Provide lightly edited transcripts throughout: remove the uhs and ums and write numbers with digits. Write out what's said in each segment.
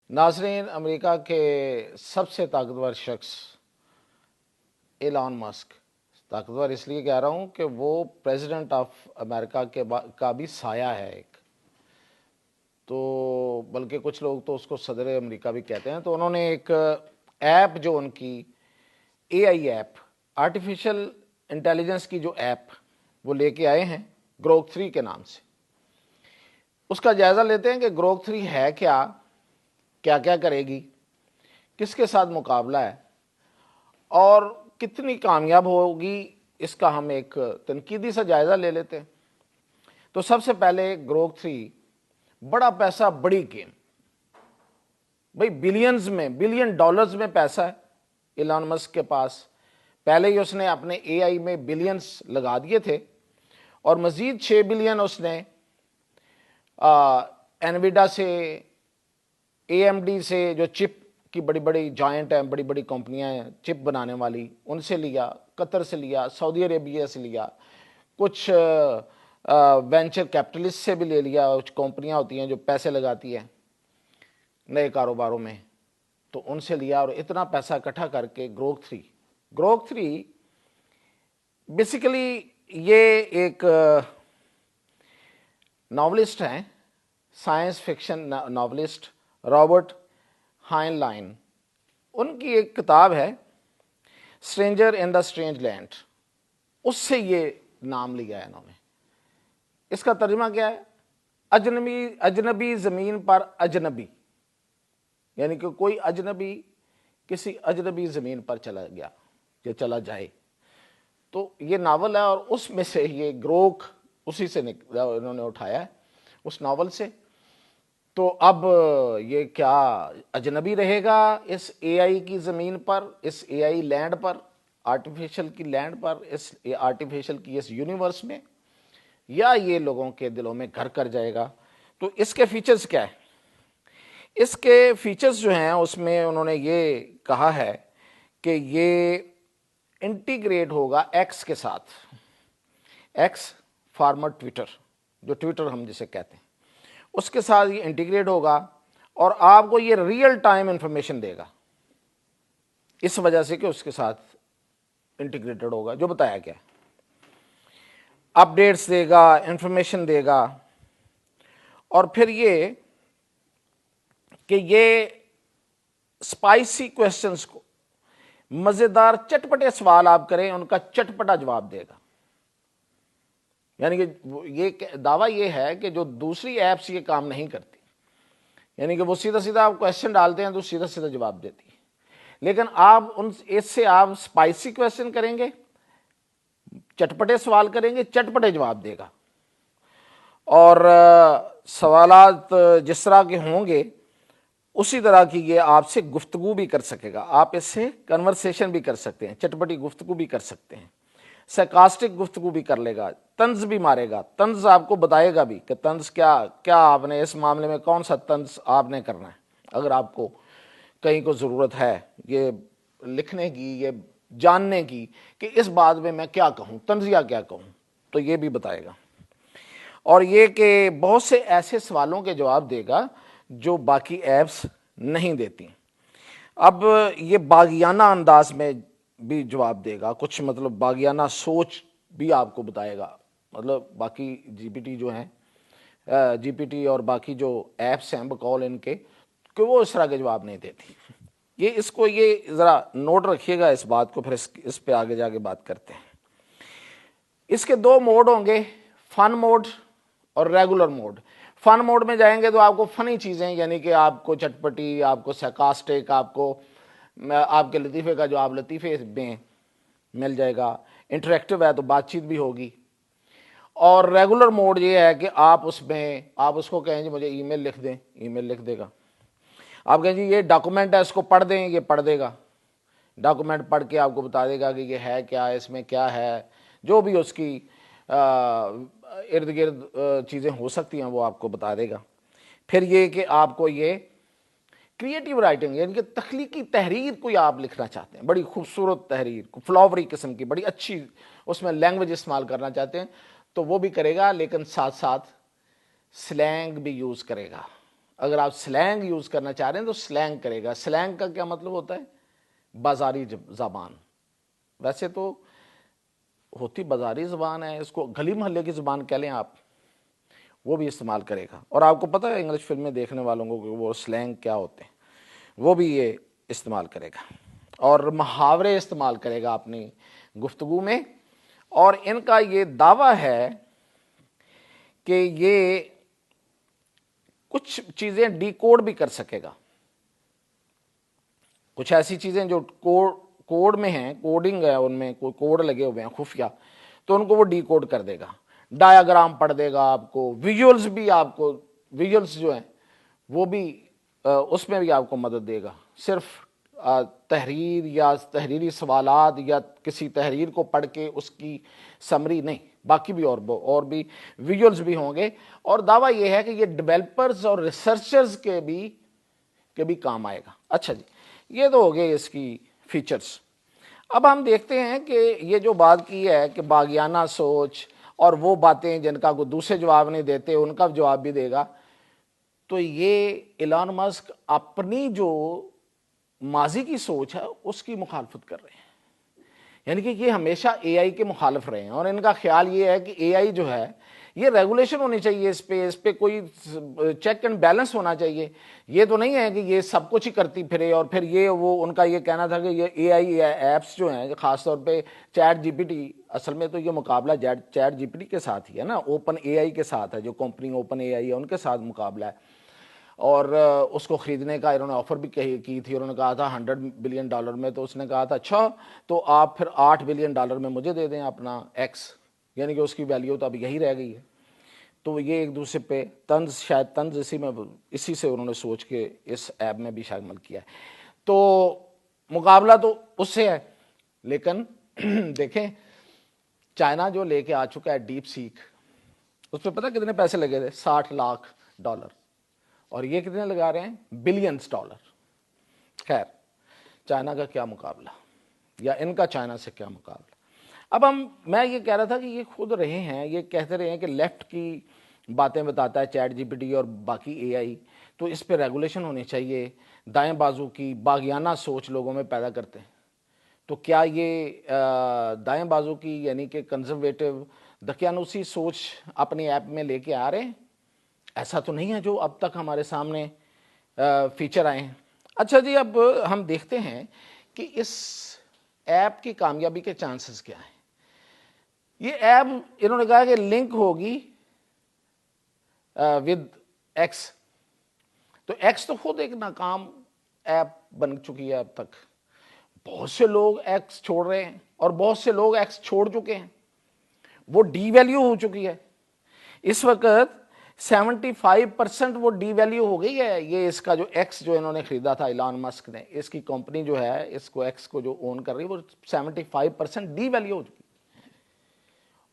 नाज़रीन, अमेरिका के सबसे ताकतवर शख्स एलन मस्क, ताकतवर इसलिए कह रहा हूँ कि वो प्रेसिडेंट ऑफ अमेरिका का भी साया है एक, तो बल्कि कुछ लोग तो उसको सदर अमेरिका भी कहते हैं। तो उन्होंने एक ऐप जो उनकी एआई ऐप, आर्टिफिशियल इंटेलिजेंस की जो ऐप वो लेके आए हैं ग्रोक 3 के नाम से। उसका जायज़ा लेते हैं कि ग्रोक 3 है क्या, क्या क्या करेगी, किसके साथ मुकाबला है और कितनी कामयाब होगी, इसका हम एक तनकीदी सा जायज़ा ले लेते हैं। तो सबसे पहले ग्रोक 3 बड़ा पैसा, बड़ी गेम, भाई बिलियंस में, बिलियन डॉलर्स में पैसा है एलन मस्क के पास। पहले ही उसने अपने एआई में बिलियंस लगा दिए थे और मज़ीद 6 बिलियन उसने एनविडा से, एएमडी से, जो चिप की बड़ी बड़ी जॉइंट हैं, बड़ी बड़ी कंपनियां हैं चिप बनाने वाली, उनसे लिया, कतर से लिया, सऊदी अरेबिया से लिया, कुछ वेंचर कैपिटलिस्ट से भी ले लिया। कुछ कंपनियां होती हैं जो पैसे लगाती हैं नए कारोबारों में, तो उनसे लिया और इतना पैसा इकट्ठा करके ग्रोक 3 बेसिकली ये एक नॉवलिस्ट हैं, साइंस फिक्शन नॉवलिस्ट रॉबर्ट हाइनलाइन। उनकी एक किताब है stranger in the strange land, उससे ये नाम लिया है इन्होंने। इसका तर्जुमा क्या है? अजनबी ज़मीन पर अजनबी, यानी कि कोई अजनबी किसी अजनबी ज़मीन पर चला गया या चला जाए। तो ये नावल है और उसमें से ये ग्रोक उसी से इन्होंने उठाया है, उस नावल से। तो अब ये क्या अजनबी रहेगा इस एआई की ज़मीन पर, इस एआई लैंड पर, आर्टिफिशियल की लैंड पर, इस आर्टिफिशियल की इस यूनिवर्स में, या ये लोगों के दिलों में घर कर जाएगा? तो इसके फीचर्स क्या है? इसके फीचर्स जो हैं उसमें उन्होंने ये कहा है कि ये इंटीग्रेट होगा एक्स के साथ, एक्स फॉर्मर ट्विटर, जो ट्विटर हम जिसे कहते हैं, उसके साथ ये इंटीग्रेट होगा और आपको ये रियल टाइम इंफॉर्मेशन देगा, इस वजह से कि उसके साथ इंटीग्रेटेड होगा। जो बताया गया, अपडेट्स देगा, इंफॉर्मेशन देगा। और फिर ये कि ये स्पाइसी क्वेश्चंस को, मजेदार चटपटे सवाल आप करें, उनका चटपटा जवाब देगा। यानी कि ये दावा ये है कि जो दूसरी ऐप्स ये काम नहीं करती, यानी कि वो सीधा सीधा आप क्वेश्चन डालते हैं तो सीधा सीधा जवाब देती है, लेकिन आप इससे आप स्पाइसी क्वेश्चन करेंगे, चटपटे सवाल करेंगे, चटपटे जवाब देगा। और सवालात जिस तरह के होंगे उसी तरह की ये आपसे गुफ्तगू भी कर सकेगा, आप इससे कन्वर्सेशन भी कर सकते हैं, चटपटी गुफ्तगू भी कर सकते हैं, सरकास्टिक गुफ्तगू भी कर लेगा, तंज भी मारेगा, तंज आपको बताएगा भी कि तंज क्या क्या, आपने इस मामले में कौन सा तंज आपने करना है। अगर आपको कहीं को ज़रूरत है ये लिखने की, ये जानने की कि इस बात में मैं क्या कहूँ, तंजिया क्या कहूँ, तो ये भी बताएगा। और ये कि बहुत से ऐसे सवालों के जवाब देगा जो बाकी ऐप्स नहीं देती। अब ये बागियाना अंदाज में भी जवाब देगा, कुछ मतलब बागियाना सोच भी आपको बताएगा। मतलब बाकी जीपीटी जो हैं, जीपीटी और बाकी जो ऐप्स हैं बकौल इनके, कि वो इस तरह के जवाब नहीं देती। ये इसको ये ज़रा नोट रखिएगा इस बात को, फिर इस पे आगे जाके बात करते हैं। इसके 2 मोड होंगे, फन मोड और रेगुलर मोड। फन मोड में जाएंगे तो आपको फनी चीज़ें, यानी कि आपको चटपटी, आपको सरकास्टिक, आपको आपके लतीफ़े का जो आप लतीफ़े में मिल जाएगा। इंटरेक्टिव है तो बातचीत भी होगी। और रेगुलर मोड ये है कि आप उसमें, आप उसको कहें जी मुझे ईमेल लिख दें, ईमेल लिख देगा। आप कहें जी ये डॉक्यूमेंट है, इसको पढ़ दें, ये पढ़ देगा। डॉक्यूमेंट पढ़ के आपको बता देगा कि ये है क्या, इसमें क्या है, जो भी उसकी इर्द गिर्द चीज़ें हो सकती हैं वो आपको बता देगा। फिर ये कि आपको ये क्रिएटिव राइटिंग, यानी कि तख्लीकी तहरीर कोई आप लिखना चाहते हैं, बड़ी खूबसूरत तहरीर, फ्लावरी किस्म की, बड़ी अच्छी उसमें लैंग्वेज इस्तेमाल करना चाहते हैं, तो वो भी करेगा, लेकिन साथ साथ स्लैंग भी यूज़ करेगा। اگر آپ سلینگ یوز کرنا چاہ رہے ہیں تو سلینگ کرے گا. سلینگ کا کیا مطلب ہوتا ہے؟ بازاری زبان. ویسے تو ہوتی بازاری زبان ہے, اس کو گلی محلے کی زبان کہہ لیں آپ, وہ بھی استعمال کرے گا. اور آپ کو پتہ ہے انگلش فلمیں دیکھنے والوں کو کہ وہ سلینگ کیا ہوتے ہیں, وہ بھی یہ استعمال کرے گا. اور محاورے استعمال کرے گا اپنی گفتگو میں. اور ان کا یہ دعویٰ ہے کہ یہ کچھ چیزیں ڈی کوڈ بھی کر سکے گا. کچھ ایسی چیزیں جو کوڈ میں ہیں, کوڈنگ ہے, ان میں کوئی کوڈ لگے ہوئے ہیں خفیہ, تو ان کو وہ ڈی کوڈ کر دے گا. ڈایاگرام پڑھ دے گا آپ کو, ویژولز بھی آپ کو, ویژولز جو ہیں وہ بھی اس میں بھی آپ کو مدد دے گا. صرف تحریر یا تحریری سوالات یا کسی تحریر کو پڑھ کے اس کی سمری نہیں, باقی بھی اور بھی ویژولز بھی ہوں گے. اور دعویٰ یہ ہے کہ یہ ڈیولپرز اور ریسرچرز کے بھی کام آئے گا. اچھا جی, یہ تو ہو گئے اس کی فیچرز. اب ہم دیکھتے ہیں کہ یہ جو بات کی ہے کہ باغیانہ سوچ اور وہ باتیں جن کا کوئی دوسرے جواب نہیں دیتے ان کا جواب بھی دے گا, تو یہ ایلان مسک اپنی جو ماضی کی سوچ ہے اس کی مخالفت کر رہے ہیں. یعنی کہ یہ ہمیشہ اے آئی کے مخالف رہے ہیں, اور ان کا خیال یہ ہے کہ اے آئی جو ہے یہ ریگولیشن ہونی چاہیے, اس پہ کوئی چیک اینڈ بیلنس ہونا چاہیے. یہ تو نہیں ہے کہ یہ سب کچھ ہی کرتی پھرے. اور پھر یہ وہ ان کا یہ کہنا تھا کہ یہ اے آئی ایپس جو ہیں, خاص طور پہ چیٹ جی پی ٹی, اصل میں تو یہ مقابلہ چیٹ جی پی ٹی کے ساتھ ہی ہے نا, اوپن اے آئی کے ساتھ ہے, جو کمپنی اوپن اے آئی ہے ان کے ساتھ مقابلہ ہے. اور اس کو خریدنے کا انہوں نے آفر بھی کی تھی, انہوں نے کہا تھا $100 بلین میں, تو اس نے کہا تھا اچھا تو آپ پھر $8 بلین میں مجھے دے دیں اپنا ایکس, یعنی کہ اس کی ویلیو تو اب یہی رہ گئی ہے. تو یہ ایک دوسرے پہ طنز اسی سے انہوں نے سوچ کے اس ایپ میں بھی شامل کیا ہے. تو مقابلہ تو اس سے ہے, لیکن دیکھیں چائنا جو لے کے آ چکا ہے ڈیپ سیک, اس پہ پتہ کتنے پیسے لگے تھے؟ $60 لاکھ. اور یہ کتنے لگا رہے ہیں؟ $بلینز. خیر, چائنا کا کیا مقابلہ, یا ان کا چائنا سے کیا مقابلہ. اب میں یہ کہہ رہا تھا کہ یہ خود رہے ہیں, یہ کہتے رہے ہیں کہ لیفٹ کی باتیں بتاتا ہے چیٹ جی پی ٹی اور باقی اے آئی, تو اس پہ ریگولیشن ہونی چاہیے. دائیں بازو کی باغیانہ سوچ لوگوں میں پیدا کرتے ہیں. تو کیا یہ دائیں بازو کی یعنی کہ کنزرویٹو دقیانوسی سوچ اپنی ایپ میں لے کے آ رہے ہیں؟ ایسا تو نہیں ہے جو اب تک ہمارے سامنے فیچر آئے ہیں. اچھا جی, اب ہم دیکھتے ہیں کہ اس ایپ کی کامیابی کے چانسز کیا ہیں. یہ ایپ انہوں نے کہا کہ لنک ہوگی ود ایکس. تو ایکس تو خود ایک ناکام ایپ بن چکی ہے اب تک. بہت سے لوگ ایکس چھوڑ رہے ہیں اور بہت سے لوگ ایکس چھوڑ چکے ہیں, وہ ڈی ویلیو ہو چکی ہے. اس وقت 75% وہ ڈی ویلیو ہو گئی ہے. یہ اس کا جو ایکس جو انہوں نے خریدا تھا ایلان مسک نے, اس کی کمپنی جو ہے اس کو ایکس کو جو اون کر رہی ہے, وہ 75% ڈی ویلیو ہو چکی.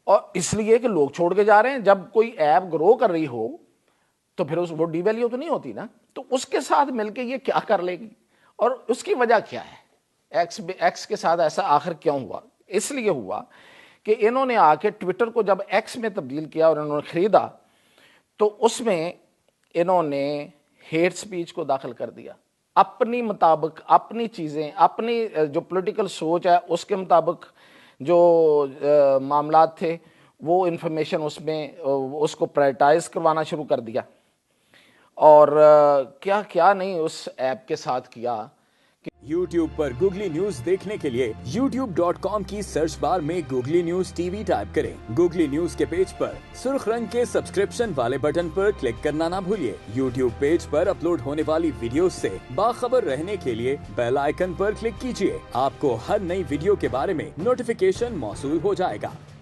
اور اس لیے کہ لوگ چھوڑ کے جا رہے ہیں. جب کوئی ایپ گرو کر رہی ہو تو پھر وہ ڈی ویلیو تو نہیں ہوتی نا, تو اس کے ساتھ مل کے یہ کیا کر لے گی, اور اس کی وجہ کیا ہے؟ ایکس کے ساتھ ایسا آخر کیوں ہوا؟ اس لیے ہوا کہ انہوں نے آ کے ٹویٹر کو جب ایکس میں تبدیل کیا اور انہوں نے خریدا, تو اس میں انہوں نے ہیٹ سپیچ کو داخل کر دیا اپنی مطابق, اپنی چیزیں, اپنی جو پولیٹیکل سوچ ہے اس کے مطابق جو معاملات تھے وہ انفارمیشن اس میں اس کو پرائرٹائز کروانا شروع کر دیا. اور کیا کیا نہیں اس ایپ کے ساتھ کیا. YouTube پر گوگلی نیوز دیکھنے کے لیے youtube.com کی سرچ بار میں googly news T V type کریں. گوگلی نیوز کے پیج پر سرخ رنگ کے سبسکرپشن والے بٹن پر کلک کرنا نہ بھولیے. YouTube پیج پر اپلوڈ ہونے والی ویڈیوز سے باخبر رہنے کے لیے بیل آئیکن پر کلک کیجیے. آپ کو ہر نئی ویڈیو کے بارے میں نوٹیفیکیشن موصول ہو جائے گا.